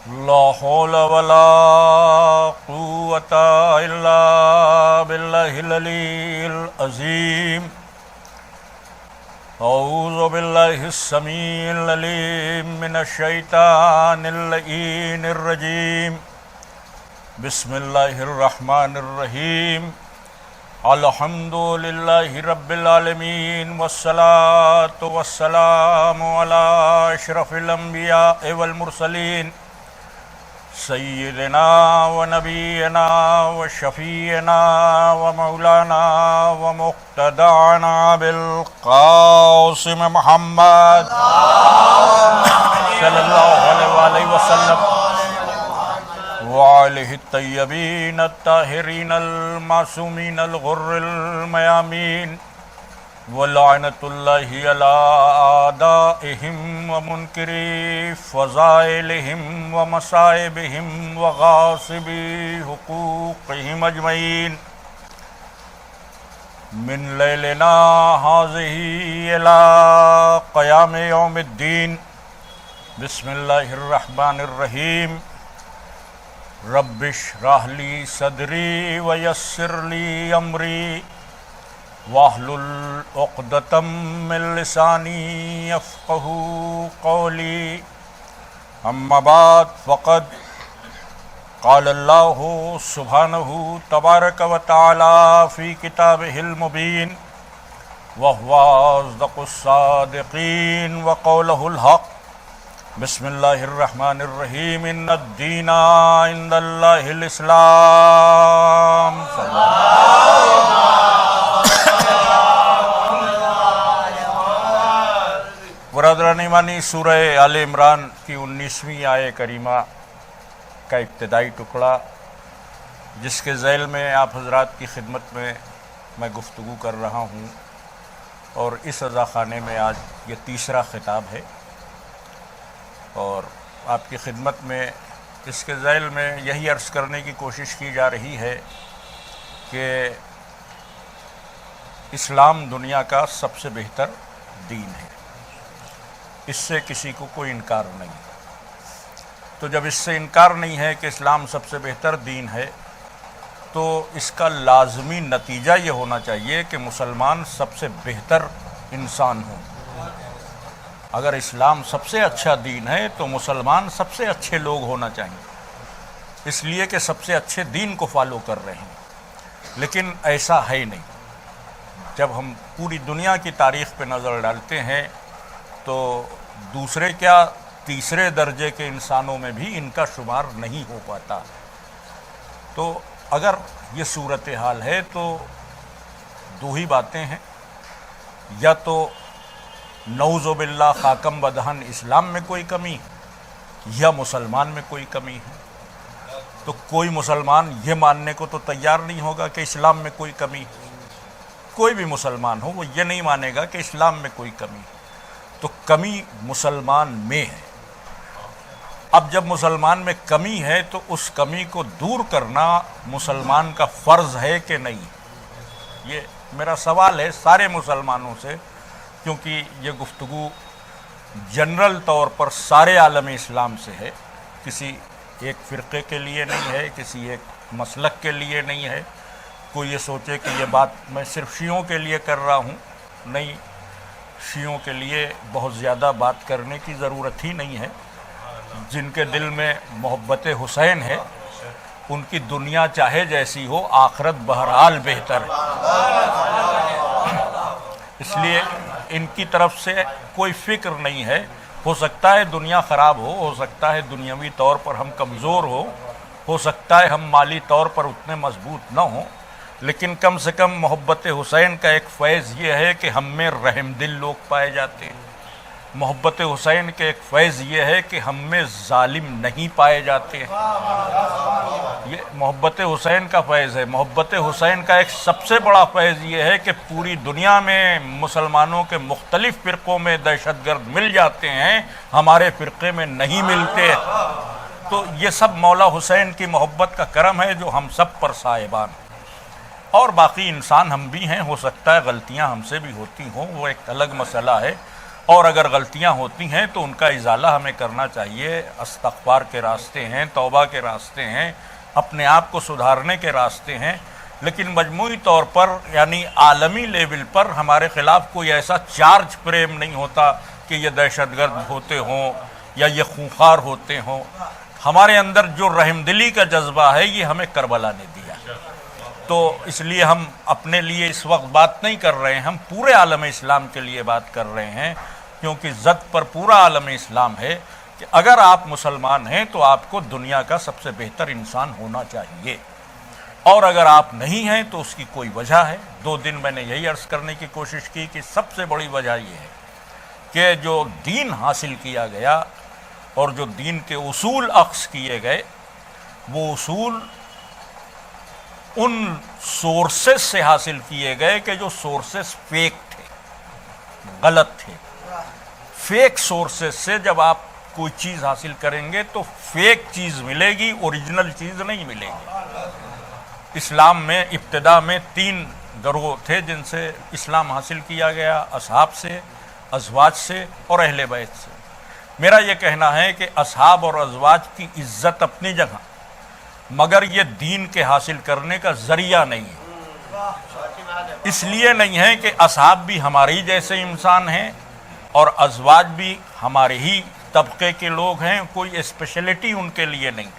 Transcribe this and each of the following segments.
لا حول ولا قوة إلا بالله العلي العظيم. أعوذ بالله السميع العليم من الشيطان اللعين الرجيم. بسم الله الرحمن الرحيم. الحمد لله رب العالمين والصلاة والسلام على أشرف الأنبياء والمرسلين سيدنا ونبينا وشفيعنا ومولانا ومقتدعنا بالقاسم محمد صلى الله عليه وسلم وعليه الطيبين الطاهرين المعصومين الغر الميامين ولعنة الله على أعدائهم ومنكري فضائلهم ومصائبهم وغاصبي حقوقهم أجمعين من ليلنا هذه إلى قيام يوم الدين. بسم الله الرحمن الرحيم. رب اشرح لي صدري ويسر لي أمري واحلل عقدة من لساني يفقهوا قولي. أما بعد فقد قال الله سبحانه تبارك وتعالى في كتابه المبين وهو أصدق الصادقين وقوله الحق. بسم الله الرحمن الرحيم. إن الدين عند الله الإسلام. برادران ایمانی، سورہ آل عمران کی 19ویں آیہ کریمہ کا ابتدائی ٹکڑا، جس کے ذیل میں آپ حضرات کی خدمت میں گفتگو کر رہا ہوں، اور اس عزاخانے میں آج یہ تیسرا خطاب ہے، اور آپ کی خدمت میں اس کے ذیل میں یہی عرض کرنے کی کوشش کی جا رہی ہے کہ اسلام دنیا کا سب سے بہتر دین ہے، اس سے کسی کو کوئی انکار نہیں. تو جب اس سے انکار نہیں ہے کہ اسلام سب سے بہتر دین ہے، تو اس کا لازمی نتیجہ یہ ہونا چاہیے کہ مسلمان سب سے بہتر انسان ہوں. اگر اسلام سب سے اچھا دین ہے تو مسلمان سب سے اچھے لوگ ہونا چاہیے، اس لیے کہ سب سے اچھے دین کو فالو کر رہے ہیں. لیکن ایسا ہے نہیں. جب ہم پوری دنیا کی تاریخ پہ نظر ڈالتے ہیں تو دوسرے کیا تیسرے درجے کے انسانوں میں بھی ان کا شمار نہیں ہو پاتا. تو اگر یہ صورتحال ہے تو دو ہی باتیں ہیں، یا تو نعوذ باللہ خاکم بدہن اسلام میں کوئی کمی یا مسلمان میں کوئی کمی ہے. تو کوئی مسلمان یہ ماننے کو تو تیار نہیں ہوگا کہ اسلام میں کوئی کمی ہے. کوئی بھی مسلمان ہو وہ یہ نہیں مانے گا کہ اسلام میں کوئی کمی ہے. تو کمی مسلمان میں ہے. اب جب مسلمان میں کمی ہے تو اس کمی کو دور کرنا مسلمان کا فرض ہے کہ نہیں؟ یہ میرا سوال ہے سارے مسلمانوں سے، کیونکہ یہ گفتگو جنرل طور پر سارے عالم اسلام سے ہے، کسی ایک فرقے کے لیے نہیں ہے، کسی ایک مسلک کے لیے نہیں ہے. کوئی یہ سوچے کہ یہ بات میں صرف شیعوں کے لیے کر رہا ہوں، نہیں، شیعوں کے لیے بہت زیادہ بات کرنے کی ضرورت ہی نہیں ہے. جن کے دل میں محبت حسین ہے ان کی دنیا چاہے جیسی ہو، آخرت بہرحال بہتر ہے. اس لیے ان کی طرف سے کوئی فکر نہیں ہے. ہو سکتا ہے دنیا خراب ہو سکتا ہے دنیاوی طور پر ہم کمزور ہو سکتا ہے ہم مالی طور پر اتنے مضبوط نہ ہوں، لیکن کم سے کم محبت حسین کا ایک فیض یہ ہے کہ ہم میں رحم دل لوگ پائے جاتے ہیں. محبت حسین کے ایک فیض یہ ہے کہ ہم میں ظالم نہیں پائے جاتے ہیں. یہ محبت حسین کا فیض ہے. محبت حسین کا ایک سب سے بڑا فیض یہ ہے کہ پوری دنیا میں مسلمانوں کے مختلف فرقوں میں دہشت گرد مل جاتے ہیں، ہمارے فرقے میں نہیں ملتے. تو یہ سب مولا حسین کی محبت کا کرم ہے جو ہم سب پر صاحبان. اور باقی انسان ہم بھی ہیں، ہو سکتا ہے غلطیاں ہم سے بھی ہوتی ہوں، وہ ایک الگ مسئلہ ہے. اور اگر غلطیاں ہوتی ہیں تو ان کا ازالہ ہمیں کرنا چاہیے. استغفار کے راستے ہیں، توبہ کے راستے ہیں، اپنے آپ کو سدھارنے کے راستے ہیں. لیکن مجموعی طور پر یعنی عالمی لیول پر ہمارے خلاف کوئی ایسا چارج فریم نہیں ہوتا کہ یہ دہشت گرد ہوتے ہوں یا یہ خونخوار ہوتے ہوں. ہمارے اندر جو رحم دلی کا جذبہ ہے یہ ہمیں کربلا نے دیا. تو اس لیے ہم اپنے لیے اس وقت بات نہیں کر رہے ہیں، ہم پورے عالم اسلام کے لیے بات کر رہے ہیں، کیونکہ زد پر پورا عالم اسلام ہے کہ اگر آپ مسلمان ہیں تو آپ کو دنیا کا سب سے بہتر انسان ہونا چاہیے، اور اگر آپ نہیں ہیں تو اس کی کوئی وجہ ہے. 2 دن میں نے یہی عرض کرنے کی کوشش کی کہ سب سے بڑی وجہ یہ ہے کہ جو دین حاصل کیا گیا اور جو دین کے اصول اخذ کیے گئے، وہ اصول ان سورسز سے حاصل کیے گئے کہ جو سورسز فیک تھے، غلط تھے. فیک سورسز سے جب آپ کوئی چیز حاصل کریں گے تو فیک چیز ملے گی، اوریجنل چیز نہیں ملے گی. اسلام میں ابتدا میں 3 گروہ تھے جن سے اسلام حاصل کیا گیا: اصحاب سے، ازواج سے اور اہل بیت سے. میرا یہ کہنا ہے کہ اصحاب اور ازواج کی عزت اپنی جگہ، مگر یہ دین کے حاصل کرنے کا ذریعہ نہیں ہے. اس لیے نہیں ہے کہ اصحاب بھی ہمارے جیسے انسان ہیں اور ازواج بھی ہمارے ہی طبقے کے لوگ ہیں، کوئی اسپیشلٹی ان کے لیے نہیں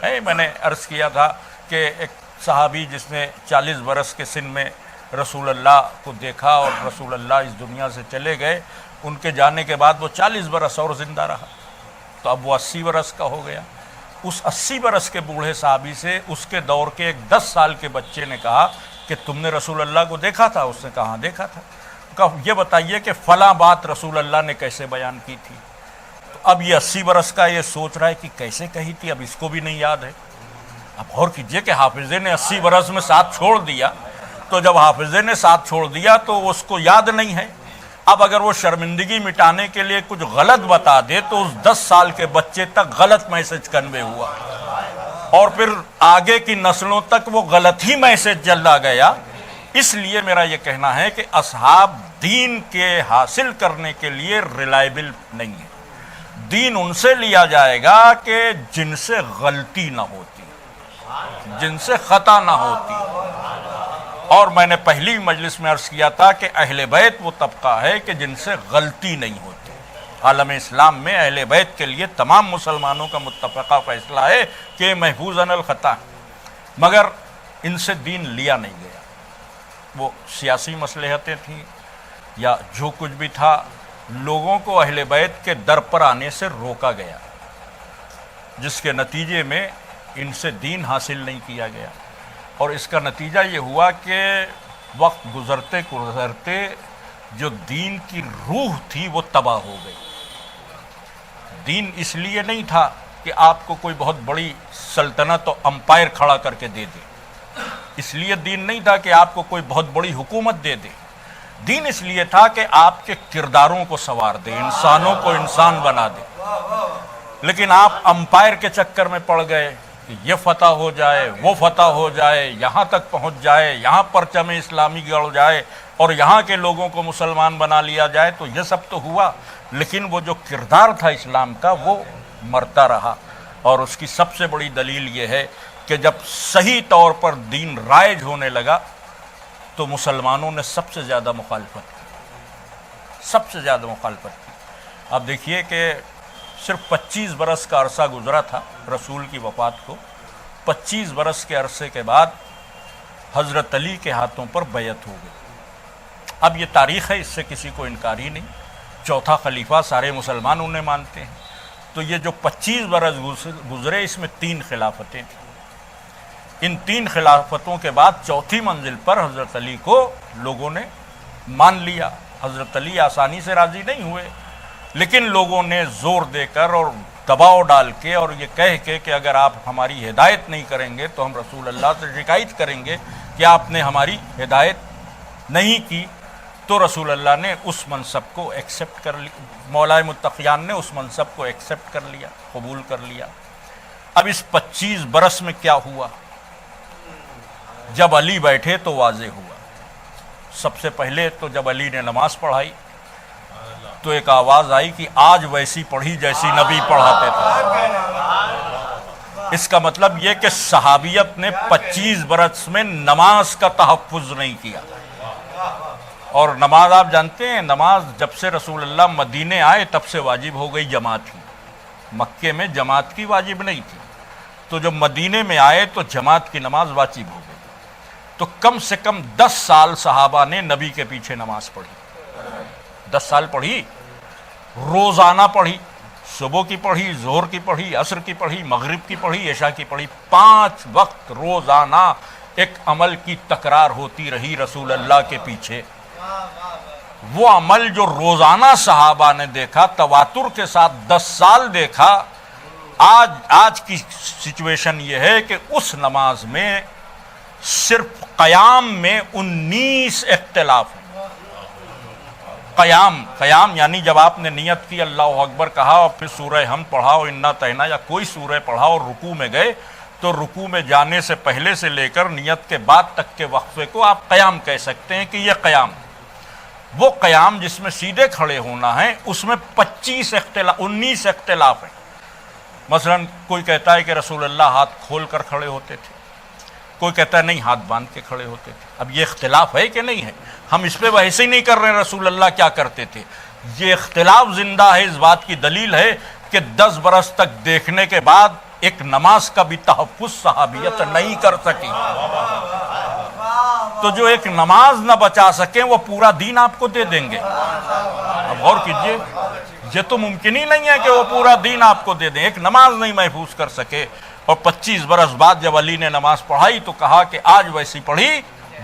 ہے. میں نے عرض کیا تھا کہ ایک صحابی جس نے 40 برس کے سن میں رسول اللہ کو دیکھا اور رسول اللہ اس دنیا سے چلے گئے، ان کے جانے کے بعد وہ 40 برس اور زندہ رہا، تو اب وہ 80 برس کا ہو گیا. اس 80 برس کے بوڑھے صحابی سے اس کے دور کے ایک 10 سال کے بچے نے کہا کہ تم نے رسول اللہ کو دیکھا تھا؟ اس نے کہا ہاں دیکھا تھا. کہا یہ بتائیے کہ فلاں بات رسول اللہ نے کیسے بیان کی تھی؟ تو اب یہ 80 برس کا یہ سوچ رہا ہے کہ کیسے کہی تھی، اب اس کو بھی نہیں یاد ہے. اب غور کیجئے کہ حافظے نے 80 برس میں ساتھ چھوڑ دیا، تو جب حافظے نے ساتھ چھوڑ دیا تو اس کو یاد نہیں ہے. اب اگر وہ شرمندگی مٹانے کے لیے کچھ غلط بتا دے تو اس 10 سال کے بچے تک غلط میسج کنوے ہوا، اور پھر آگے کی نسلوں تک وہ غلط ہی میسج چلا گیا. اس لیے میرا یہ کہنا ہے کہ اصحاب دین کے حاصل کرنے کے لیے ریلائبل نہیں ہے. دین ان سے لیا جائے گا کہ جن سے غلطی نہ ہوتی، جن سے خطا نہ ہوتی. اور میں نے پہلی مجلس میں عرض کیا تھا کہ اہل بیت وہ طبقہ ہے کہ جن سے غلطی نہیں ہوتی. عالم اسلام میں اہل بیت کے لیے تمام مسلمانوں کا متفقہ فیصلہ ہے کہ محفوظ عن الخطا، مگر ان سے دین لیا نہیں گیا. وہ سیاسی مصلحتیں تھیں یا جو کچھ بھی تھا، لوگوں کو اہل بیت کے در پر آنے سے روکا گیا، جس کے نتیجے میں ان سے دین حاصل نہیں کیا گیا. اور اس کا نتیجہ یہ ہوا کہ وقت گزرتے گزرتے جو دین کی روح تھی وہ تباہ ہو گئی. دین اس لیے نہیں تھا کہ آپ کو کوئی بہت بڑی سلطنت و امپائر کھڑا کر کے دے دے، اس لیے دین نہیں تھا کہ آپ کو کوئی بہت بڑی حکومت دے دے. دین اس لیے تھا کہ آپ کے کرداروں کو سنوار دے، انسانوں کو انسان بنا دے. لیکن آپ امپائر کے چکر میں پڑ گئے کہ یہ فتح ہو جائے، وہ فتح ہو جائے، یہاں تک پہنچ جائے، یہاں پرچم اسلامی گڑ جائے اور یہاں کے لوگوں کو مسلمان بنا لیا جائے. تو یہ سب تو ہوا، لیکن وہ جو کردار تھا اسلام کا وہ مرتا رہا. اور اس کی سب سے بڑی دلیل یہ ہے کہ جب صحیح طور پر دین رائج ہونے لگا تو مسلمانوں نے سب سے زیادہ مخالفت کی، سب سے زیادہ مخالفت کی. اب دیکھیے کہ صرف 25 برس کا عرصہ گزرا تھا رسول کی وفات کو. 25 برس کے عرصے کے بعد حضرت علی کے ہاتھوں پر بیعت ہو گئی. اب یہ تاریخ ہے، اس سے کسی کو انکار ہی نہیں. چوتھا خلیفہ سارے مسلمان انہیں مانتے ہیں. تو یہ جو 25 برس گزرے اس میں 3 خلافتیں تھیں. ان 3 خلافتوں کے بعد چوتھی منزل پر حضرت علی کو لوگوں نے مان لیا. حضرت علی آسانی سے راضی نہیں ہوئے، لیکن لوگوں نے زور دے کر اور دباؤ ڈال کے اور یہ کہہ کے کہ اگر آپ ہماری ہدایت نہیں کریں گے تو ہم رسول اللہ سے شکایت کریں گے کہ آپ نے ہماری ہدایت نہیں کی. تو رسول اللہ نے اس منصب کو ایکسیپٹ کر لیا، مولا متقیان نے اس منصب کو ایکسیپٹ کر لیا، قبول کر لیا. اب اس 25 برس میں کیا ہوا؟ جب علی بیٹھے تو واضح ہوا. سب سے پہلے تو جب علی نے نماز پڑھائی تو ایک آواز آئی کہ آج ویسی پڑھی جیسی نبی پڑھاتے تھے۔ اس کا مطلب یہ کہ صحابیت نے 25 برس میں نماز کا تحفظ نہیں کیا۔ اور نماز آپ جانتے ہیں، نماز جب سے رسول اللہ مدینے آئے تب سے واجب ہو گئی جماعت کی۔ مکے میں جماعت کی واجب نہیں تھی، تو جب مدینے میں آئے تو جماعت کی نماز واجب ہو گئی۔ تو کم سے کم 10 سال صحابہ نے نبی کے پیچھے نماز پڑھی۔ 10 سال پڑھی، روزانہ پڑھی، صبح کی پڑھی، ظہر کی پڑھی، عصر کی پڑھی، مغرب کی پڑھی، عشاء کی پڑھی، 5 وقت روزانہ ایک عمل کی تکرار ہوتی رہی رسول اللہ کے پیچھے۔ وہ عمل جو روزانہ صحابہ نے دیکھا، تواتر کے ساتھ 10 سال دیکھا، آج کی سچویشن یہ ہے کہ اس نماز میں صرف قیام میں 19 اختلاف ہیں۔ قیام یعنی جب آپ نے نیت کی، اللہ اکبر کہا اور پھر سورہ حمد پڑھا اور انا تہنا یا کوئی سورہ پڑھا اور رکوع میں گئے، تو رکوع میں جانے سے پہلے سے لے کر نیت کے بعد تک کے وقفے کو آپ قیام کہہ سکتے ہیں کہ یہ قیام۔ وہ قیام جس میں سیدھے کھڑے ہونا ہے، اس میں 19 اختلاف ہیں۔ مثلا کوئی کہتا ہے کہ رسول اللہ ہاتھ کھول کر کھڑے ہوتے تھے، کوئی کہتا ہے نہیں ہاتھ باندھ کے کھڑے ہوتے تھے۔ اب یہ اختلاف ہے کہ نہیں ہے؟ ہم اس پہ بحث ہی نہیں کر رہے ہیں رسول اللہ کیا کرتے تھے۔ یہ اختلاف زندہ ہے، اس بات کی دلیل ہے کہ 10 برس تک دیکھنے کے بعد ایک نماز کا بھی تحفظ صحابیت نہیں کر سکی۔ تو جو ایک نماز نہ بچا سکیں وہ پورا دین آپ کو دے دیں گے۔ اب غور کیجئے، یہ تو ممکن ہی نہیں ہے کہ وہ پورا دین آپ کو دے دیں۔ ایک نماز نہیں محفوظ کر سکے، اور 25 برس بعد جب علی نے نماز پڑھائی تو کہا کہ آج ویسی پڑھی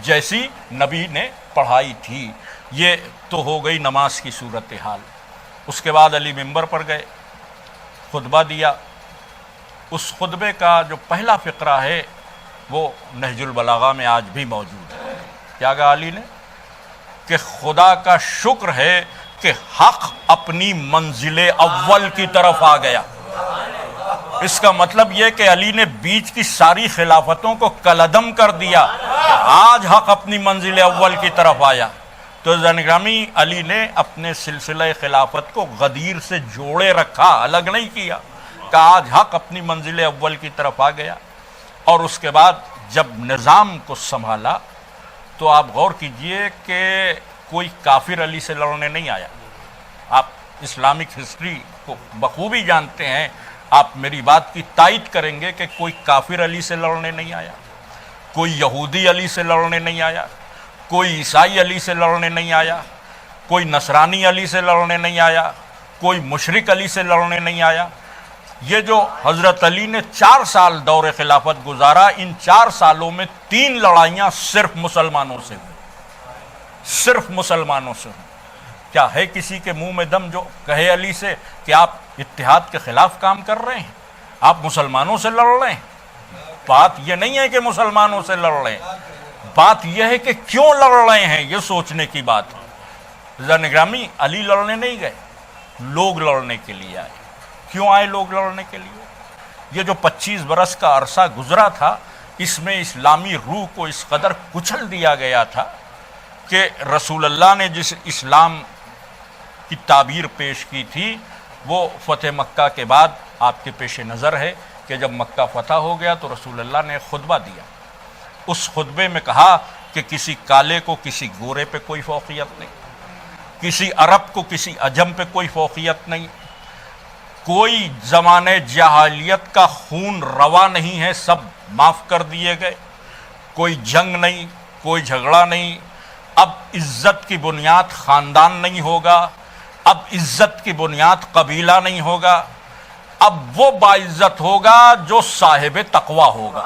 جیسی نبی نے پڑھائی تھی۔ یہ تو ہو گئی نماز کی صورتحال۔ اس کے بعد علی ممبر پر گئے، خطبہ دیا۔ اس خطبے کا جو پہلا فقرہ ہے وہ نہج البلاغہ میں آج بھی موجود ہے۔ کیا کہا علی نے؟ کہ خدا کا شکر ہے کہ حق اپنی منزل اول کی طرف آ گیا۔ اس کا مطلب یہ کہ علی نے بیچ کی ساری خلافتوں کو کلعدم کر دیا، آج حق اپنی منزل اول کی طرف آیا۔ تو زنگرامی علی نے اپنے سلسلہ خلافت کو غدیر سے جوڑے رکھا، الگ نہیں کیا، کہ آج حق اپنی منزل اول کی طرف آ گیا۔ اور اس کے بعد جب نظام کو سنبھالا تو آپ غور کیجئے کہ کوئی کافر علی سے لڑنے نہیں آیا۔ آپ اسلامک ہسٹری کو بخوبی جانتے ہیں، آپ میری بات کی تائید کریں گے کہ کوئی کافر علی سے لڑنے نہیں آیا، کوئی یہودی علی سے لڑنے نہیں آیا، کوئی عیسائی علی سے لڑنے نہیں آیا، کوئی نصرانی علی سے لڑنے نہیں آیا، کوئی مشرک علی سے لڑنے نہیں آیا۔ یہ جو حضرت علی نے 4 سال دور خلافت گزارا، ان 4 سالوں میں 3 لڑائیاں صرف مسلمانوں سے ہوئی، صرف مسلمانوں سے ہوئی۔ کیا ہے کسی کے منہ میں دم جو کہے علی سے کہ آپ اتحاد کے خلاف کام کر رہے ہیں، آپ مسلمانوں سے لڑ رہے ہیں؟ بات یہ نہیں ہے کہ مسلمانوں سے لڑ رہے ہیں، بات یہ ہے کہ کیوں لڑ رہے ہیں، یہ سوچنے کی بات ہے۔ زنگرامی علی لڑنے نہیں گئے، لوگ لڑنے کے لیے آئے۔ کیوں آئے لوگ لڑنے کے لیے؟ یہ جو 25 برس کا عرصہ گزرا تھا، اس میں اسلامی روح کو اس قدر کچل دیا گیا تھا کہ رسول اللہ نے جس اسلام کی تعبیر پیش کی تھی وہ فتح مکہ کے بعد آپ کے پیش نظر ہے کہ جب مکہ فتح ہو گیا تو رسول اللہ نے خطبہ دیا۔ اس خطبے میں کہا کہ کسی کالے کو کسی گورے پہ کوئی فوقیت نہیں، کسی عرب کو کسی عجم پہ کوئی فوقیت نہیں، کوئی زمانے جاہلیت کا خون روا نہیں ہے، سب معاف کر دیے گئے، کوئی جنگ نہیں، کوئی جھگڑا نہیں۔ اب عزت کی بنیاد خاندان نہیں ہوگا، اب عزت کی بنیاد قبیلہ نہیں ہوگا، اب وہ باعزت ہوگا جو صاحب تقویٰ ہوگا۔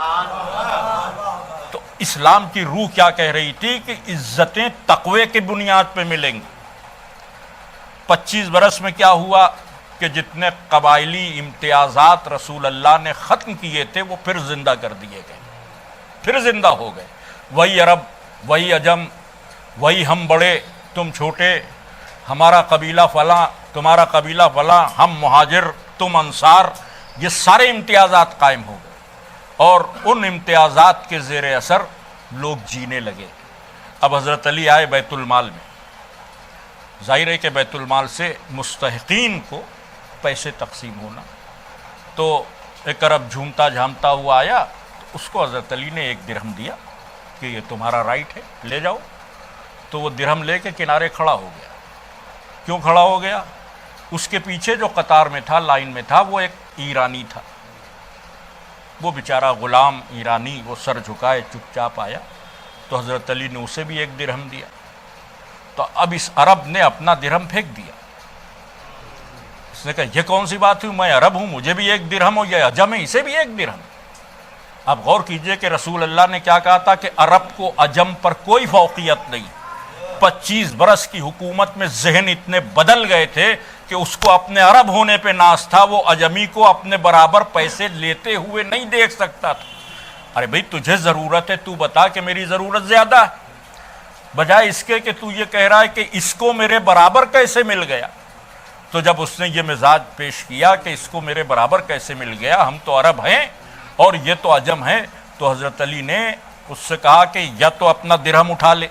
تو اسلام کی روح کیا کہہ رہی تھی کہ عزتیں تقوی کی بنیاد پہ ملیں گی۔ 25 برس میں کیا ہوا کہ جتنے قبائلی امتیازات رسول اللہ نے ختم کیے تھے وہ پھر زندہ کر دیے گئے، پھر زندہ ہو گئے۔ وہی عرب، وہی عجم، وہی ہم بڑے تم چھوٹے، ہمارا قبیلہ فلاں تمہارا قبیلہ فلاں، ہم مہاجر تم انصار، یہ سارے امتیازات قائم ہو گئے، اور ان امتیازات کے زیر اثر لوگ جینے لگے۔ اب حضرت علی آئے بیت المال میں، ظاہر ہے کہ بیت المال سے مستحقین کو پیسے تقسیم ہونا. تو ایک عرب جھومتا جھامتا ہوا آیا، تو اس کو حضرت علی نے 1 درہم دیا کہ یہ تمہارا رائٹ ہے، لے جاؤ. تو وہ درہم لے کے کنارے کھڑا ہو گیا. کیوں کھڑا ہو گیا؟ اس کے پیچھے جو قطار میں تھا، لائن میں تھا، وہ ایک ایرانی تھا. وہ بیچارہ غلام ایرانی وہ سر جھکائے چپ چاپ آیا، تو حضرت علی نے اسے بھی 1 درہم دیا. تو اب اس عرب نے اپنا درہم پھینک دیا. اس نے کہا یہ کون سی بات ہوئی، میں عرب ہوں، مجھے بھی 1 درہم ہو، یہ عجم ہے اسے بھی 1 درہم. آپ غور کیجئے کہ رسول اللہ نے کیا کہا تھا کہ عرب کو عجم پر کوئی فوقیت نہیں. 25 برس کی حکومت میں ذہن اتنے بدل گئے تھے کہ اس کو اپنے عرب ہونے پہ ناز تھا، وہ عجمی کو اپنے برابر پیسے لیتے ہوئے نہیں دیکھ سکتا تھا. ارے بھئی تجھے ضرورت ہے، تو بتا کہ میری ضرورت زیادہ ہے، بجائے اس کے کہ تو یہ کہہ رہا ہے کہ اس کو میرے برابر کیسے مل گیا. تو جب اس نے یہ مزاج پیش کیا کہ اس کو میرے برابر کیسے مل گیا، ہم تو عرب ہیں اور یہ تو عجم ہے، تو حضرت علی نے اس سے کہا کہ یا تو اپنا درہم اٹھا لے.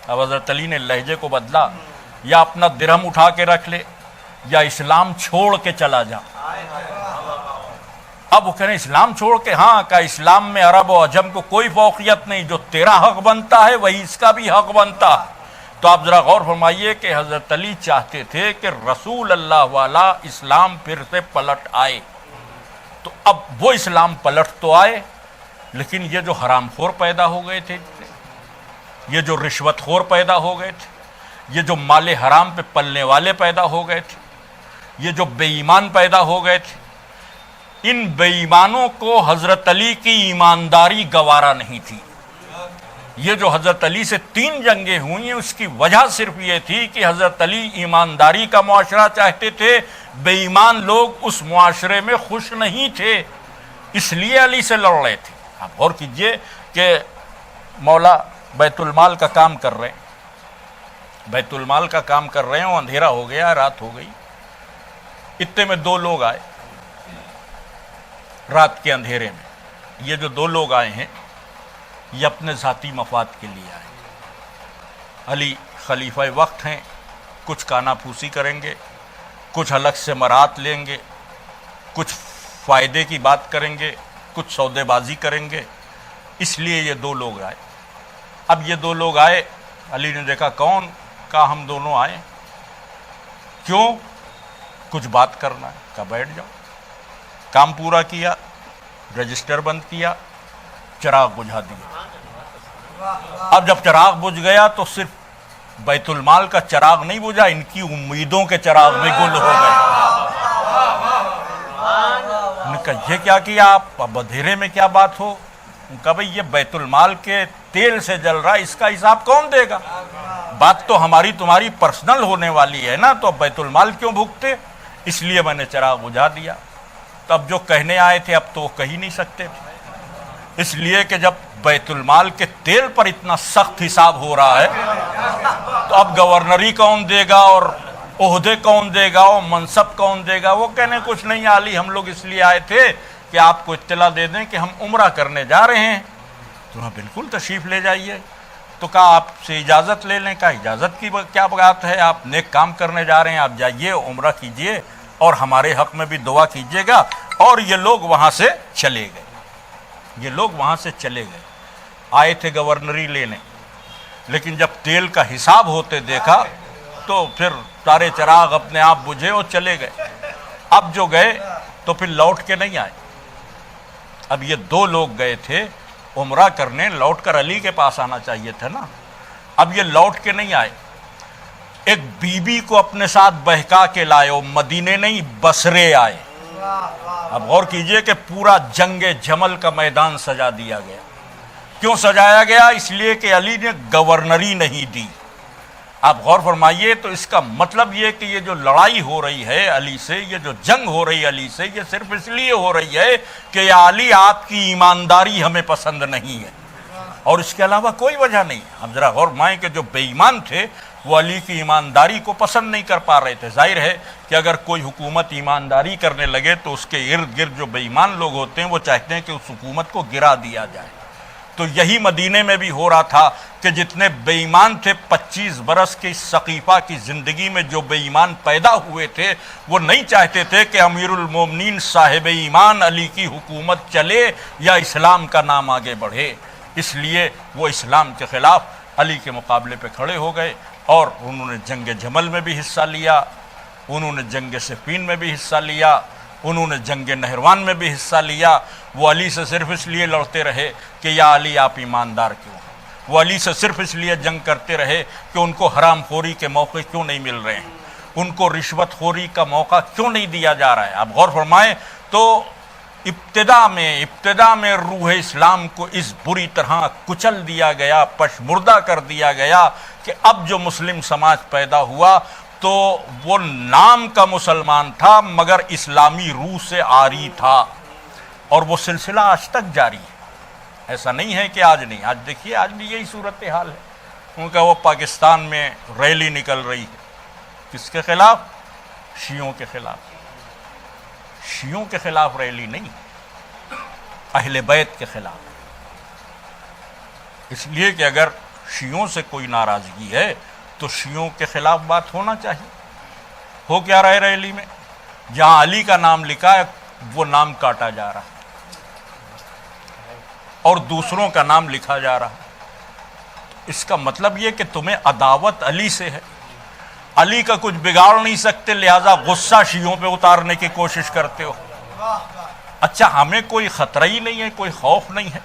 اب حضرت علی نے لہجے کو بدلا، یا اپنا درہم اٹھا کے رکھ لے یا اسلام چھوڑ کے چلا جا. اب وہ کہہ رہے ہیں اسلام چھوڑ کے؟ ہاں، کہ اسلام میں عرب و عجم کو کوئی فوقیت نہیں، جو تیرا حق بنتا ہے وہی اس کا بھی حق بنتا ہے. تو آپ ذرا غور فرمائیے کہ حضرت علی چاہتے تھے کہ رسول اللہ والا اسلام پھر سے پلٹ آئے. تو اب وہ اسلام پلٹ تو آئے، لیکن یہ جو حرام خور پیدا ہو گئے تھے، یہ جو رشوت خور پیدا ہو گئے تھے، یہ جو مال حرام پہ پلنے والے پیدا ہو گئے تھے، یہ جو بے ایمان پیدا ہو گئے تھے، ان بے ایمانوں کو حضرت علی کی ایمانداری گوارا نہیں تھی. یہ جو حضرت علی سے 3 جنگیں ہوئی ہیں، اس کی وجہ صرف یہ تھی کہ حضرت علی ایمانداری کا معاشرہ چاہتے تھے. بے ایمان لوگ اس معاشرے میں خوش نہیں تھے، اس لیے علی سے لڑ رہے تھے. آپ غور کیجئے کہ مولا بیت المال کا کام کر رہے ہیں، بیت المال کا کام کر رہے ہیں، وہ اندھیرا ہو گیا، رات ہو گئی. اتنے میں 2 لوگ آئے رات کے اندھیرے میں. یہ جو 2 لوگ آئے ہیں یہ اپنے ذاتی مفاد کے لیے آئے. علی خلیفہ وقت ہیں، کچھ کانا پھوسی کریں گے، کچھ الگ سے مرات لیں گے، کچھ فائدے کی بات کریں گے، کچھ سودے بازی کریں گے، اس لیے یہ 2 لوگ آئے. اب یہ 2 لوگ آئے، علی نے دیکھا کون؟ کہا ہم دونوں آئے. کیوں؟ کچھ بات کرنا ہے. کہا بیٹھ جاؤ. کام پورا کیا، رجسٹر بند کیا، چراغ بجھا دیا. اب جب چراغ بجھ گیا تو صرف بیت المال کا چراغ نہیں بجھا، ان کی امیدوں کے چراغ بھی گل ہو گئے. انہوں نے کہا یہ کیا کیا آپ؟ اب اندھیرے میں کیا بات ہو؟ کہا بھئی یہ بیت المال کے تیل سے جل رہا ہے، اس کا حساب کون دے گا؟ بات تو ہماری تمہاری پرسنل ہونے والی ہے نا، تو اب بیت المال کیوں بھگتے؟ اس لیے میں نے چراغ بجھا دیا. تب جو کہنے آئے تھے اب تو وہ کہہ نہیں سکتے تھے، اس لیے کہ جب بیت المال کے تیل پر اتنا سخت حساب ہو رہا ہے تو اب گورنری کون دے گا اور عہدے کون دے گا اور منصب کون دے گا؟ وہ کہنے کچھ نہیں عالی، ہم لوگ اس لیے آئے تھے کہ آپ کو اطلاع دے دیں کہ ہم عمرہ کرنے جا رہے ہیں. تو ہاں بالکل تشریف لے جائیے. تو کہا آپ سے اجازت لے لیں. کہا اجازت کی کیا بات ہے، آپ نیک کام کرنے جا رہے ہیں، آپ جائیے عمرہ کیجئے اور ہمارے حق میں بھی دعا کیجئے گا. اور یہ لوگ وہاں سے چلے گئے. یہ لوگ وہاں سے چلے گئے. آئے تھے گورنری لینے، لیکن جب تیل کا حساب ہوتے دیکھا تو پھر سارے چراغ اپنے آپ بجھے اور چلے گئے. اب جو گئے تو پھر لوٹ کے نہیں آئے. اب یہ 2 لوگ گئے تھے عمرہ کرنے، لوٹ کر علی کے پاس آنا چاہیے تھا نا. اب یہ لوٹ کے نہیں آئے. ایک بی بی کو اپنے ساتھ بہکا کے لائے، وہ مدینے نہیں بصرے آئے. اب غور کیجئے کہ پورا جنگ جمل کا میدان سجا دیا گیا. کیوں سجایا گیا؟ اس لیے کہ علی نے گورنری نہیں دی. آپ غور فرمائیے، تو اس کا مطلب یہ کہ یہ جو لڑائی ہو رہی ہے علی سے، یہ جو جنگ ہو رہی ہے علی سے، یہ صرف اس لیے ہو رہی ہے کہ یا علی آپ کی ایمانداری ہمیں پسند نہیں ہے، اور اس کے علاوہ کوئی وجہ نہیں. اب ذرا غور فرمائیں کہ جو بے ایمان تھے وہ علی کی ایمانداری کو پسند نہیں کر پا رہے تھے. ظاہر ہے کہ اگر کوئی حکومت ایمانداری کرنے لگے تو اس کے ارد گرد جو بے ایمان لوگ ہوتے ہیں وہ چاہتے ہیں کہ اس حکومت کو گرا دیا جائے. تو یہی مدینے میں بھی ہو رہا تھا کہ جتنے بے ایمان تھے 25 برس کی سقیفہ کی زندگی میں جو بے ایمان پیدا ہوئے تھے، وہ نہیں چاہتے تھے کہ امیر المومنین صاحب ایمان علی کی حکومت چلے یا اسلام کا نام آگے بڑھے، اس لیے وہ اسلام کے خلاف علی کے مقابلے پہ کھڑے ہو گئے، اور انہوں نے جنگ جمل میں بھی حصہ لیا، انہوں نے جنگ صفین میں بھی حصہ لیا، انہوں نے جنگ نہروان میں بھی حصہ لیا۔ وہ علی سے صرف اس لیے لڑتے رہے کہ یا علی آپ ایماندار کیوں ہیں، وہ علی سے صرف اس لیے جنگ کرتے رہے کہ ان کو حرام خوری کے موقع کیوں نہیں مل رہے ہیں، ان کو رشوت خوری کا موقع کیوں نہیں دیا جا رہا ہے۔ آپ غور فرمائیں تو ابتدا میں روح اسلام کو اس بری طرح کچل دیا گیا، پشمردہ کر دیا گیا کہ اب جو مسلم سماج پیدا ہوا تو وہ نام کا مسلمان تھا مگر اسلامی روح سے عاری تھا، اور وہ سلسلہ آج تک جاری ہے۔ ایسا نہیں ہے کہ آج نہیں، آج دیکھیے آج بھی یہی صورتحال ہے۔ ان کا وہ پاکستان میں ریلی نکل رہی ہے، کس کے خلاف؟ شیعوں کے خلاف۔ شیعوں کے خلاف ریلی نہیں، اہل بیت کے خلاف، اس لیے کہ اگر شیعوں سے کوئی ناراضگی ہے تو شیعوں کے خلاف بات ہونا چاہیے۔ ہو کیا رہے ریلی میں؟ جہاں علی کا نام لکھا ہے وہ نام کاٹا جا رہا ہے اور دوسروں کا نام لکھا جا رہا ہے۔ اس کا مطلب یہ کہ تمہیں عداوت علی سے ہے، علی کا کچھ بگاڑ نہیں سکتے، لہذا غصہ شیعوں پہ اتارنے کی کوشش کرتے ہو۔ اچھا، ہمیں کوئی خطرہ ہی نہیں ہے، کوئی خوف نہیں ہے،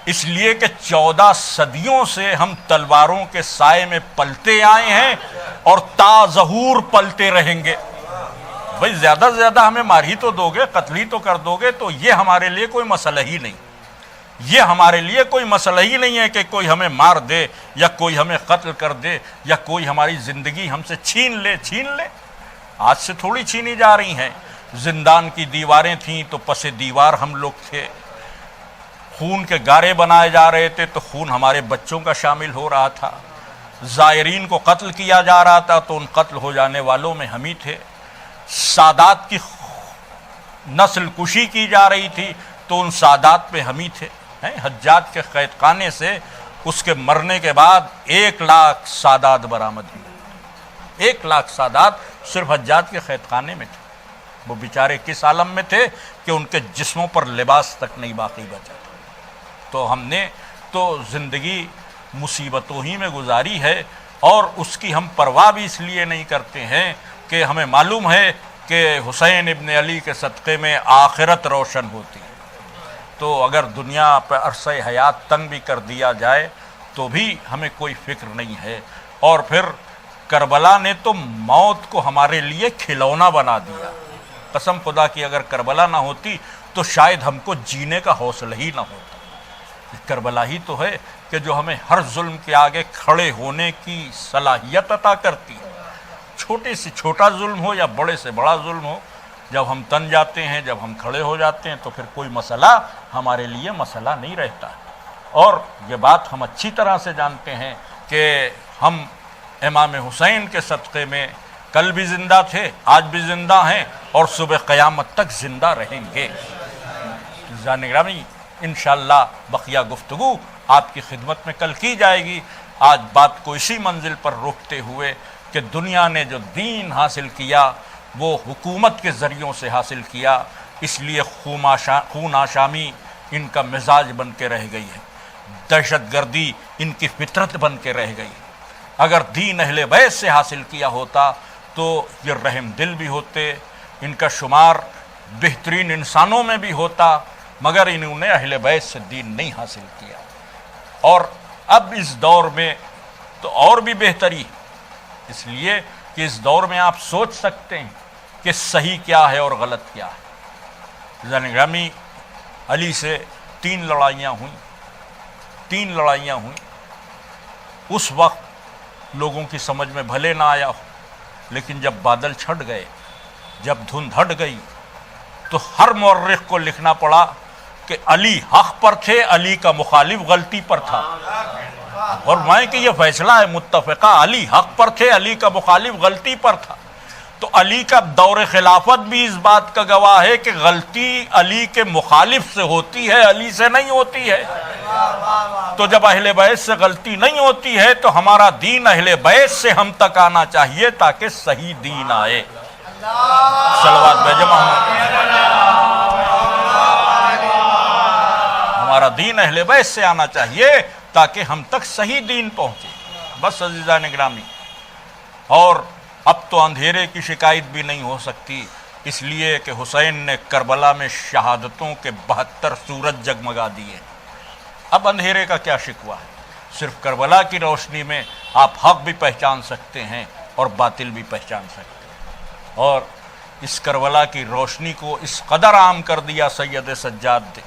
اس لیے کہ 14 صدیوں سے ہم تلواروں کے سائے میں پلتے آئے ہیں اور تا ظہور پلتے رہیں گے۔ بھئی زیادہ سے زیادہ ہمیں مار ہی تو دو گے، قتل ہی تو کر دو گے، تو یہ ہمارے لیے کوئی مسئلہ ہی نہیں، یہ ہمارے لیے کوئی مسئلہ ہی نہیں ہے کہ کوئی ہمیں مار دے یا کوئی ہمیں قتل کر دے یا کوئی ہماری زندگی ہم سے چھین لے۔ آج سے تھوڑی چھینی جا رہی ہیں۔ زندان کی دیواریں تھیں تو پس دیوار ہم لوگ تھے، خون کے گارے بنائے جا رہے تھے تو خون ہمارے بچوں کا شامل ہو رہا تھا، زائرین کو قتل کیا جا رہا تھا تو ان قتل ہو جانے والوں میں ہم ہی تھے، سادات کی نسل کشی کی جا رہی تھی تو ان سادات پہ ہم ہی تھے۔ حجاج کے قید خانے سے اس کے مرنے کے بعد 1 لاکھ سادات برآمد ہوئے، 1 لاکھ سادات صرف حجاج کے قید خانے میں تھے۔ وہ بیچارے کس عالم میں تھے کہ ان کے جسموں پر لباس تک نہیں باقی بچا تھا۔ تو ہم نے تو زندگی مصیبتوں ہی میں گزاری ہے، اور اس کی ہم پرواہ بھی اس لیے نہیں کرتے ہیں کہ ہمیں معلوم ہے کہ حسین ابن علی کے صدقے میں آخرت روشن ہوتی ہے۔ تو اگر دنیا پہ عرصہ حیات تنگ بھی کر دیا جائے تو بھی ہمیں کوئی فکر نہیں ہے۔ اور پھر کربلا نے تو موت کو ہمارے لیے کھلونا بنا دیا۔ قسم خدا کی اگر کربلا نہ ہوتی تو شاید ہم کو جینے کا حوصلہ ہی نہ ہوتا۔ کربلا ہی تو ہے کہ جو ہمیں ہر ظلم کے آگے کھڑے ہونے کی صلاحیت عطا کرتی ہے، چھوٹے سے چھوٹا ظلم ہو یا بڑے سے بڑا ظلم ہو۔ جب ہم تن جاتے ہیں، جب ہم کھڑے ہو جاتے ہیں تو پھر کوئی مسئلہ ہمارے لیے مسئلہ نہیں رہتا۔ اور یہ بات ہم اچھی طرح سے جانتے ہیں کہ ہم امام حسین کے صدقے میں کل بھی زندہ تھے، آج بھی زندہ ہیں اور صبح قیامت تک زندہ رہیں گے۔ عزیزان گرامی، انشاءاللہ بقیہ گفتگو آپ کی خدمت میں کل کی جائے گی۔ آج بات کو اسی منزل پر روکتے ہوئے کہ دنیا نے جو دین حاصل کیا وہ حکومت کے ذریعوں سے حاصل کیا، اس لیے خون آشامی ان کا مزاج بن کے رہ گئی ہے، دہشت گردی ان کی فطرت بن کے رہ گئی۔ اگر دین اہل بیت سے حاصل کیا ہوتا تو یہ رحم دل بھی ہوتے، ان کا شمار بہترین انسانوں میں بھی ہوتا، مگر انہوں نے اہل بیت سے دین نہیں حاصل کیا۔ اور اب اس دور میں تو اور بھی بہتری، اس لیے کہ اس دور میں آپ سوچ سکتے ہیں کہ صحیح کیا ہے اور غلط کیا ہے۔ عزیزان گرامی، علی سے 3 لڑائیاں ہوئیں۔ اس وقت لوگوں کی سمجھ میں بھلے نہ آیا ہو، لیکن جب بادل چھٹ گئے، جب دھند ہٹ گئی تو ہر مورخ کو لکھنا پڑا کہ علی حق پر تھے، علی کا مخالف غلطی پر تھا۔ اور میں کہ یہ فیصلہ ہے متفقہ، علی حق پر تھے، علی کا مخالف غلطی پر تھا۔ تو علی کا دور خلافت بھی اس بات کا گواہ ہے کہ غلطی علی کے مخالف سے ہوتی ہے، علی سے نہیں ہوتی ہے۔ تو جب اہل بیت سے غلطی نہیں ہوتی ہے تو ہمارا دین اہل بیت سے ہم تک آنا چاہیے تاکہ صحیح دین آئے۔ صلوات بھیجو محمد۔ ہمارا دین اہل بیت سے آنا چاہیے تاکہ ہم تک صحیح دین پہنچے۔ بس عزیزان گرامی، اور اب تو اندھیرے کی شکایت بھی نہیں ہو سکتی، اس لیے کہ حسین نے کربلا میں شہادتوں کے 72 سورج جگمگا دیے۔ اب اندھیرے کا کیا شکوہ ہے؟ صرف کربلا کی روشنی میں آپ حق بھی پہچان سکتے ہیں اور باطل بھی پہچان سکتے ہیں۔ اور اس کربلا کی روشنی کو اس قدر عام کر دیا سید سجاد نے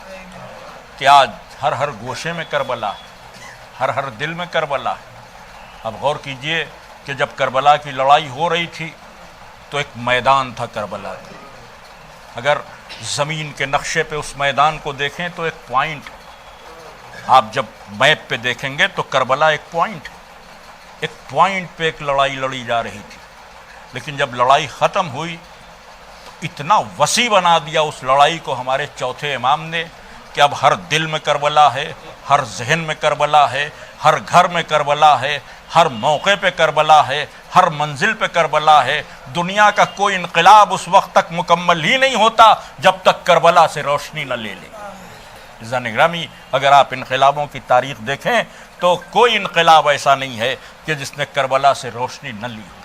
کہ آج ہر ہر گوشے میں کربلا ہے، ہر ہر دل میں کربلا ہے۔ اب غور کیجئے کہ جب کربلا کی لڑائی ہو رہی تھی تو ایک میدان تھا کربلا کا۔ اگر زمین کے نقشے پہ اس میدان کو دیکھیں تو ایک پوائنٹ، آپ جب میپ پہ دیکھیں گے تو کربلا ایک پوائنٹ پہ ایک لڑائی لڑی جا رہی تھی۔ لیکن جب لڑائی ختم ہوئی تو اتنا وسیع بنا دیا اس لڑائی کو ہمارے چوتھے امام نے کہ اب ہر دل میں کربلا ہے، ہر ذہن میں کربلا ہے، ہر گھر میں کربلا ہے، ہر موقع پہ کربلا ہے، ہر منزل پہ کربلا ہے۔ دنیا کا کوئی انقلاب اس وقت تک مکمل ہی نہیں ہوتا جب تک کربلا سے روشنی نہ لے لے۔ عزیزان گرامی، اگر آپ انقلابوں کی تاریخ دیکھیں تو کوئی انقلاب ایسا نہیں ہے کہ جس نے کربلا سے روشنی نہ لی ہو،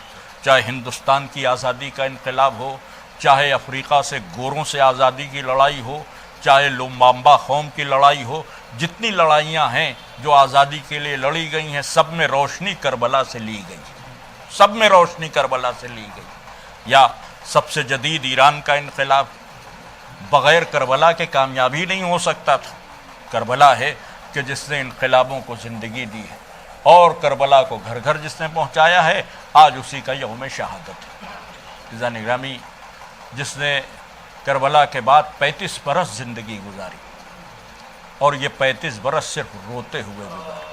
چاہے ہندوستان کی آزادی کا انقلاب ہو، چاہے افریقہ سے گوروں سے آزادی کی لڑائی ہو، چاہے لومبامبا قوم کی لڑائی ہو۔ جتنی لڑائیاں ہیں جو آزادی کے لیے لڑی گئی ہیں سب میں روشنی کربلا سے لی گئی، سب میں روشنی کربلا سے لی گئی۔ یا سب سے جدید ایران کا انقلاب بغیر کربلا کے کامیابی نہیں ہو سکتا تھا۔ کربلا ہے کہ جس نے انقلابوں کو زندگی دی ہے، اور کربلا کو گھر گھر جس نے پہنچایا ہے، آج اسی کا یوم شہادت ہے۔ عزیزان گرامی، جس نے کربلا کے بعد 35 برس زندگی گزاری، اور یہ 35 برس صرف روتے ہوئے گزارے۔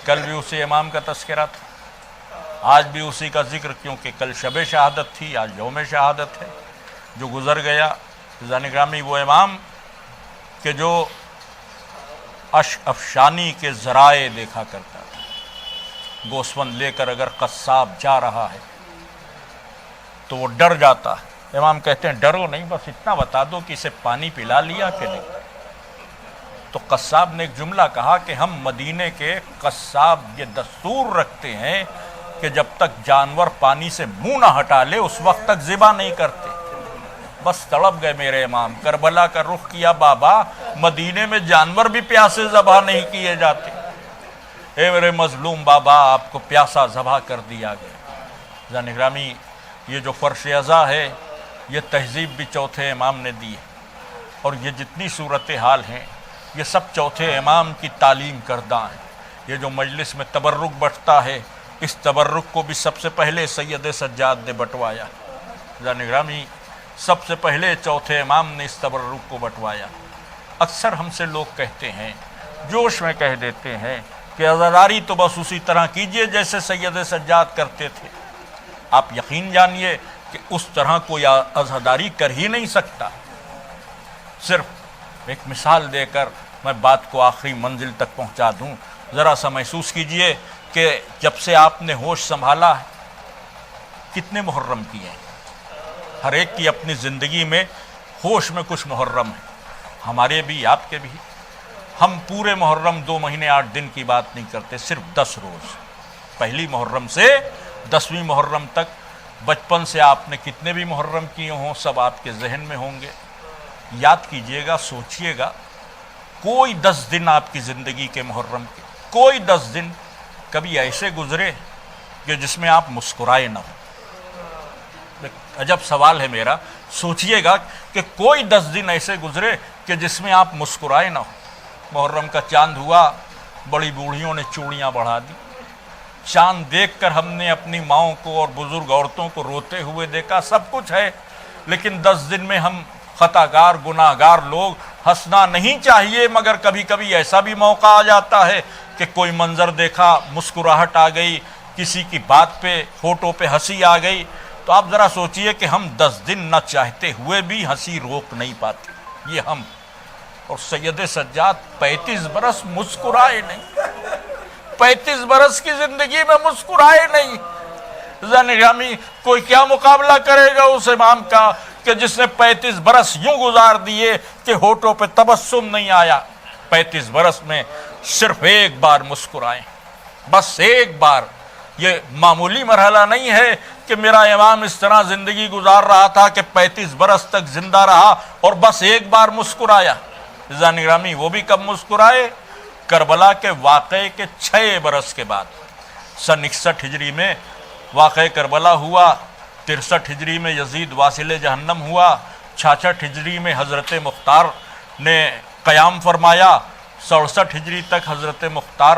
کل بھی اسی امام کا تذکرہ تھا، آج بھی اسی کا ذکر، کیونکہ کل شب شہادت تھی، آج یوم شہادت ہے جو گزر گیا۔ عزیزان گرامی، وہ امام کہ جو اشک افشانی کے ذرائع دیکھا کرتا تھا، گوسفند لے کر اگر قصاب جا رہا ہے تو وہ ڈر جاتا ہے۔ امام کہتے ہیں ڈرو نہیں، بس اتنا بتا دو کہ اسے پانی پلا لیا کہ نہیں۔ تو قصاب نے ایک جملہ کہا کہ ہم مدینے کے قصاب یہ دستور رکھتے ہیں کہ جب تک جانور پانی سے منہ نہ ہٹا لے اس وقت تک ذبح نہیں کرتے۔ بس تڑپ گئے میرے امام، کربلا کا رخ کیا بابا، مدینے میں جانور بھی پیاسے ذبح نہیں کیے جاتے۔ اے میرے مظلوم بابا، آپ کو پیاسا ذبح کر دیا گیا۔ عزیزان گرامی، یہ جو فرش عزا ہے یہ تہذیب بھی چوتھے امام نے دی ہے، اور یہ جتنی صورتحال ہیں یہ سب چوتھے امام کی تعلیم کردہ ہیں۔ یہ جو مجلس میں تبرک بٹتا ہے، اس تبرک کو بھی سب سے پہلے سید سجاد نے بٹوایا۔ عزیزان گرامی، سب سے پہلے چوتھے امام نے اس تبرک کو بٹوایا۔ اکثر ہم سے لوگ کہتے ہیں، جوش میں کہہ دیتے ہیں کہ عزاداری تو بس اسی طرح کیجئے جیسے سید سجاد کرتے تھے۔ آپ یقین جانیے کہ اس طرح کوئی عزاداری کر ہی نہیں سکتا۔ صرف ایک مثال دے کر میں بات کو آخری منزل تک پہنچا دوں، ذرا سا محسوس کیجئے کہ جب سے آپ نے ہوش سنبھالا ہے کتنے محرم کیے ہیں۔ ہر ایک کی اپنی زندگی میں ہوش میں کچھ محرم ہے، ہمارے بھی آپ کے بھی۔ ہم پورے محرم 2 مہینے 8 دن کی بات نہیں کرتے، صرف 10 روز، پہلی محرم سے 10ویں محرم تک۔ بچپن سے آپ نے کتنے بھی محرم کیے ہوں سب آپ کے ذہن میں ہوں گے۔ یاد کیجئے گا، سوچئے گا، کوئی 10 دن آپ کی زندگی کے محرم کے، کوئی 10 دن کبھی ایسے گزرے کہ جس میں آپ مسکرائے نہ ہوں؟ عجب سوال ہے میرا، سوچئے گا کہ کوئی 10 دن ایسے گزرے کہ جس میں آپ مسکرائے نہ ہوں۔ محرم کا چاند ہوا، بڑی بوڑھیوں نے چوڑیاں بڑھا دی، چاند دیکھ کر ہم نے اپنی ماؤں کو اور بزرگ عورتوں کو روتے ہوئے دیکھا، سب کچھ ہے، لیکن 10 دن میں ہم خطاکار گناہگار لوگ ہنسنا نہیں چاہیے، مگر کبھی کبھی ایسا بھی موقع آ جاتا ہے کہ کوئی منظر دیکھا، مسکراہٹ آ گئی، کسی کی بات پہ ہونٹوں پہ ہنسی آ گئی، تو آپ ذرا سوچئے کہ ہم 10 دن نہ چاہتے ہوئے بھی ہنسی روک نہیں پاتے، یہ ہم، اور سید سجاد 35 برس مسکرائے نہیں، 35 برس کی زندگی میں مسکرائے نہیں۔ زنگامی کوئی کیا مقابلہ کرے گا اس امام کا کہ جس نے 35 برس یوں گزار دیے کہ ہونٹوں پہ تبسم نہیں آیا، 35 برس میں صرف ایک بار مسکرائیں، بس ایک بار۔ یہ معمولی مرحلہ نہیں ہے کہ میرا امام اس طرح زندگی گزار رہا تھا کہ 35 برس تک زندہ رہا اور بس ایک بار مسکرایا۔ زنگامی وہ بھی کب مسکرائے؟ کربلا کے واقعے کے 6 برس کے بعد، سن 61 ہجری میں واقعہ کربلا ہوا، 63 ہجری میں یزید واصل جہنم ہوا، 66 ہجری میں حضرت مختار نے قیام فرمایا، 67 ہجری تک حضرت مختار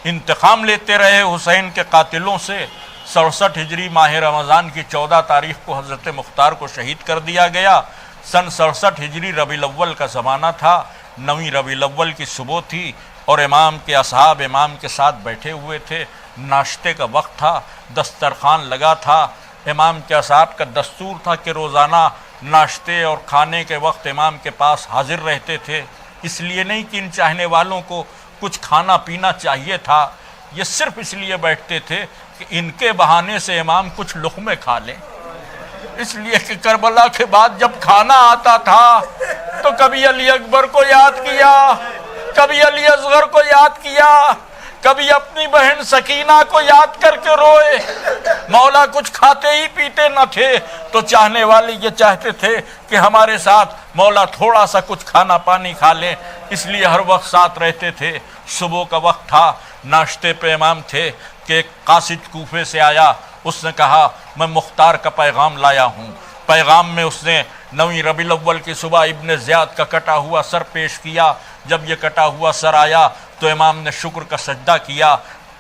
انتقام لیتے رہے حسین کے قاتلوں سے، 67 ہجری ماہ رمضان کی 14 تاریخ کو حضرت مختار کو شہید کر دیا گیا۔ سن 67 ہجری ربیع الاول کا زمانہ تھا، 9 ربیع الاول کی صبح تھی اور امام کے اصحاب امام کے ساتھ بیٹھے ہوئے تھے، ناشتے کا وقت تھا، دسترخوان لگا تھا۔ امام کے اصحاب کا دستور تھا کہ روزانہ ناشتے اور کھانے کے وقت امام کے پاس حاضر رہتے تھے، اس لیے نہیں کہ ان چاہنے والوں کو کچھ کھانا پینا چاہیے تھا، یہ صرف اس لیے بیٹھتے تھے کہ ان کے بہانے سے امام کچھ لقمے کھا لیں، اس لیے کہ کربلا کے بعد جب کھانا آتا تھا تو کبھی علی اکبر کو یاد کیا، کبھی علی اصغر کو یاد کیا، کبھی اپنی بہن سکینہ کو یاد کر کے روئے۔ مولا کچھ کھاتے ہی پیتے نہ تھے تو چاہنے والے یہ چاہتے تھے کہ ہمارے ساتھ مولا تھوڑا سا کچھ کھانا پانی کھا لیں، اس لیے ہر وقت ساتھ رہتے تھے۔ صبح کا وقت تھا، ناشتے پہ امام تھے کہ ایک قاصد کوفے سے آیا، اس نے کہا میں مختار کا پیغام لایا ہوں۔ پیغام میں اس نے 9 ربیع الاول کی صبح ابن زیاد کا کٹا ہوا سر پیش کیا۔ جب یہ کٹا ہوا سر آیا تو امام نے شکر کا سجدہ کیا،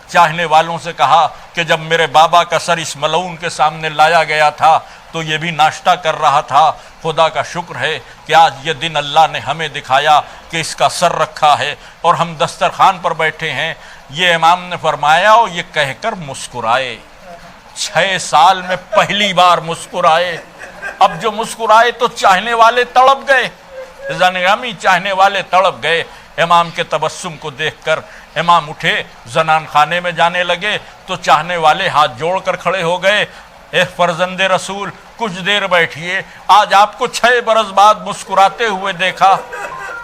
چاہنے والوں سے کہا کہ جب میرے بابا کا سر اس ملعون کے سامنے لایا گیا تھا تو یہ بھی ناشتہ کر رہا تھا، خدا کا شکر ہے کہ آج یہ دن اللہ نے ہمیں دکھایا کہ اس کا سر رکھا ہے اور ہم دسترخوان پر بیٹھے ہیں۔ یہ امام نے فرمایا اور یہ کہہ کر مسکرائے، 6 سال میں پہلی بار مسکرائے۔ اب جو مسکرائے تو چاہنے والے تڑپ گئے، زنگامی چاہنے والے تڑپ گئے۔ امام کے تبسم کو دیکھ کر امام اٹھے، زنان خانے میں جانے لگے تو چاہنے والے ہاتھ جوڑ کر کھڑے ہو گئے، اے فرزند رسول کچھ دیر بیٹھیے، آج آپ کو 6 برس بعد مسکراتے ہوئے دیکھا۔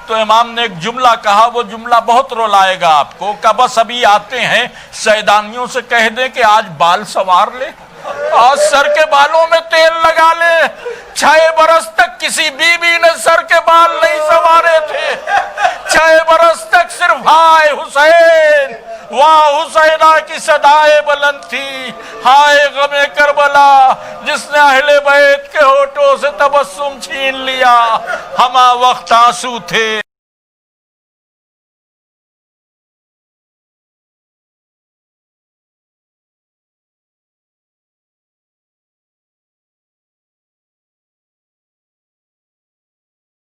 تو امام نے ایک جملہ کہا، وہ جملہ بہت رلائے گا آپ کو، کہ بس ابھی آتے ہیں سیدانیوں سے کہہ دیں کہ آج بال سنوار لے، آج سر کے بالوں میں تیل لگا لے۔ 6 برس تک کسی بیوی نے سر کے بال نہیں سنوارے تھے، 6 برس تک صرف ہائے حسین واہ حسینہ کی صدائے بلند تھی، ہائے غم کربلا جس نے اہل بیت کے ہونٹوں سے تبسم چھین لیا، ہمہ وقت آنسو تھے۔